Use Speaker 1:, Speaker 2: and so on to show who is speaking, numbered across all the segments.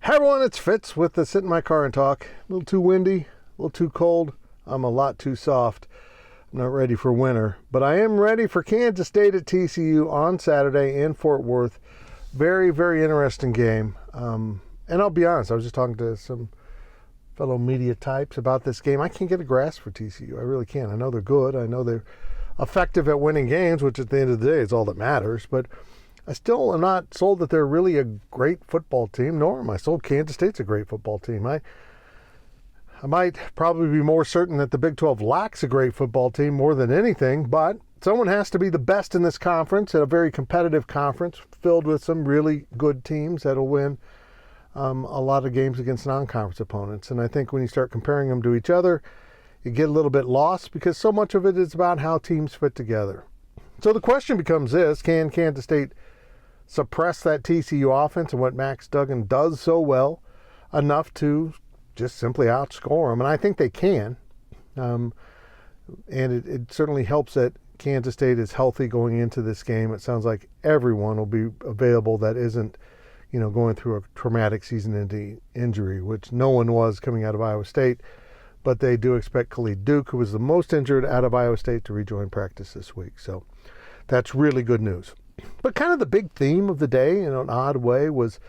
Speaker 1: Hi everyone, it's Fitz with the Sit in My Car and Talk. A little too windy, a little too cold. I'm a lot too soft. I'm not ready for winter, but I am ready for Kansas State at TCU on Saturday in Fort Worth. Very, very interesting game. And I'll be honest, I was just talking to some fellow media types about this game. I can't get a grasp for TCU. I really can't. I know they're good. I know they're effective at winning games, which at the end of the day is all that matters. But I still am not sold that they're really a great football team, nor am I sold Kansas State's a great football team. I might probably be more certain that the Big 12 lacks a great football team more than anything, but someone has to be the best in this conference, at a very competitive conference filled with some really good teams that'll win a lot of games against non-conference opponents. And I think when you start comparing them to each other, you get a little bit lost because so much of it is about how teams fit together. So the question becomes this: can Kansas State suppress that TCU offense and what Max Duggan does so well enough to just simply outscore them? And I think they can. And it certainly helps that Kansas State is healthy going into this game. It sounds like everyone will be available that isn't, going through a traumatic season-ending injury, which no one was coming out of Iowa State. But they do expect Khalid Duke, who was the most injured out of Iowa State, to rejoin practice this week. So that's really good news. But kind of the big theme of the day, in an odd way, was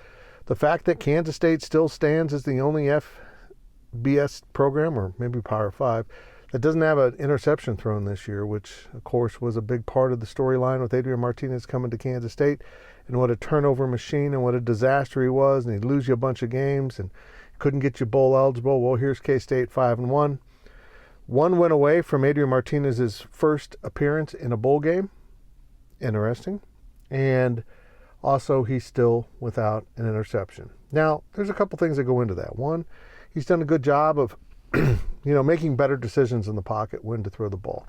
Speaker 1: the fact that Kansas State still stands as the only FBS program, or maybe Power 5, that doesn't have an interception thrown this year, which, of course, was a big part of the storyline with Adrian Martinez coming to Kansas State, and what a turnover machine and what a disaster he was, and he'd lose you a bunch of games and couldn't get you bowl eligible. Well, here's K-State 5-1. One win away from Adrian Martinez's first appearance in a bowl game. Interesting. And also, he's still without an interception. Now, there's a couple things that go into that. One, he's done a good job of, making better decisions in the pocket when to throw the ball.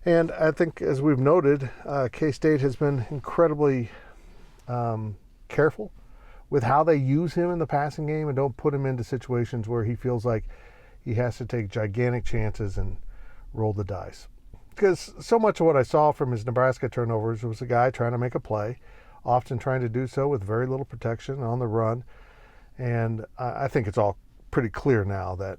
Speaker 1: And I think, as we've noted, K-State has been incredibly careful with how they use him in the passing game and don't put him into situations where he feels like he has to take gigantic chances and roll the dice. Because so much of what I saw from his Nebraska turnovers was a guy trying to make a play, often trying to do so with very little protection on the run. And I think it's all pretty clear now that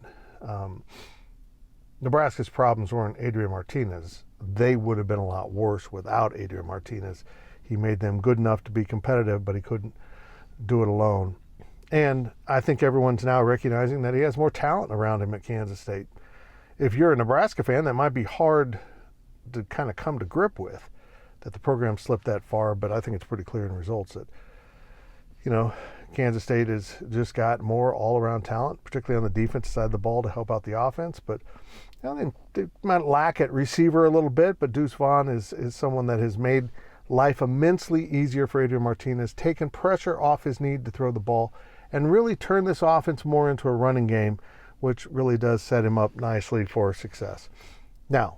Speaker 1: Nebraska's problems weren't Adrian Martinez. They would have been a lot worse without Adrian Martinez. He made them good enough to be competitive, but he couldn't do it alone. And I think everyone's now recognizing that he has more talent around him at Kansas State. If you're a Nebraska fan, that might be hard to kind of come to grip with, that the program slipped that far, but I think it's pretty clear in results that, Kansas State has just got more all-around talent, particularly on the defensive side of the ball, to help out the offense. But they might lack at receiver a little bit, but Deuce Vaughn is someone that has made life immensely easier for Adrian Martinez, taken pressure off his need to throw the ball, and really turned this offense more into a running game, which really does set him up nicely for success. Now,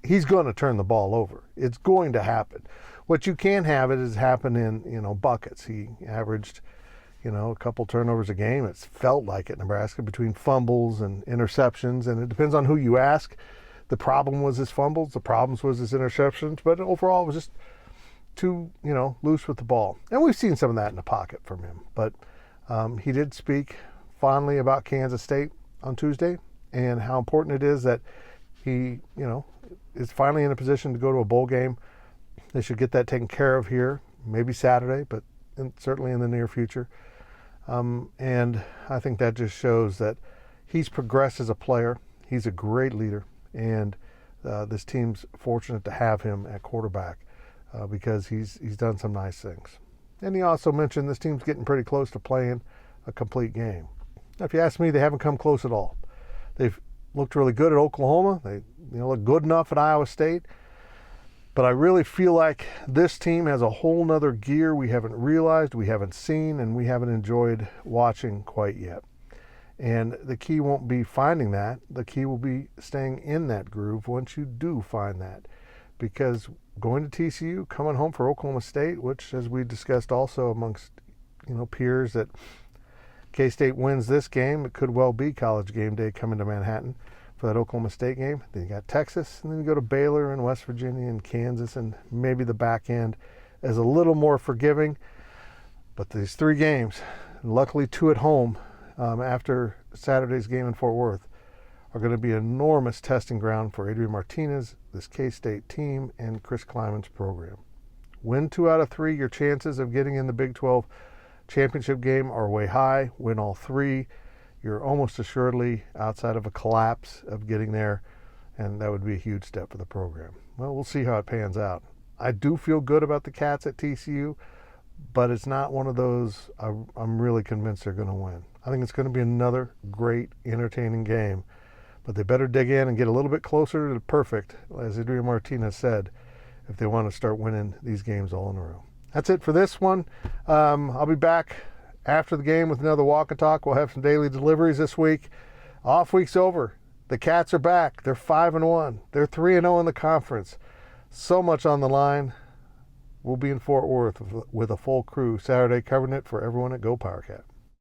Speaker 1: he's going to turn the ball over. It's going to happen. What you can have it is happen in, buckets. He averaged, a couple turnovers a game. It's felt like it, Nebraska, between fumbles and interceptions, and it depends on who you ask. The problem was his fumbles. The problems was his interceptions. But overall, it was just too, loose with the ball. And we've seen some of that in the pocket from him. But he did speak fondly about Kansas State on Tuesday and how important it is that he, is finally in a position to go to a bowl game. They should get that taken care of here, maybe Saturday, but certainly in the near future. And I think that just shows that he's progressed as a player. He's a great leader, and this team's fortunate to have him at quarterback because he's done some nice things. And he also mentioned this team's getting pretty close to playing a complete game. Now, if you ask me, they haven't come close at all. They've looked really good at Oklahoma. They look good enough at Iowa State. But I really feel like this team has a whole nother gear we haven't realized, we haven't seen, and we haven't enjoyed watching quite yet. And the key won't be finding that. The key will be staying in that groove once you do find that. Because going to TCU, coming home for Oklahoma State, which, as we discussed also amongst peers, that K-State wins this game, it could well be College game day coming to Manhattan for that Oklahoma State game. Then you got Texas, and then you go to Baylor and West Virginia and Kansas, and maybe the back end is a little more forgiving. But these three games, luckily 2 at home after Saturday's game in Fort Worth, are going to be an enormous testing ground for Adrian Martinez, this K-State team, and Chris Kleiman's program. Win 2 out of 3, your chances of getting in the Big 12 championship game are way high. Win all 3, you're almost assuredly outside of a collapse of getting there, and that would be a huge step for the program. Well, we'll see how it pans out. I do feel good about the Cats at TCU, but it's not one of those I'm really convinced they're going to win. I think it's going to be another great, entertaining game, but they better dig in and get a little bit closer to perfect, as Adrian Martinez said, if they want to start winning these games all in a row. That's it for this one. I'll be back after the game with another Walk and Talk. We'll have some daily deliveries this week. Off week's over. The Cats are back. They're 5-1. They're 3-0 in the conference. So much on the line. We'll be in Fort Worth with a full crew Saturday, covering it for everyone at GoPowercat.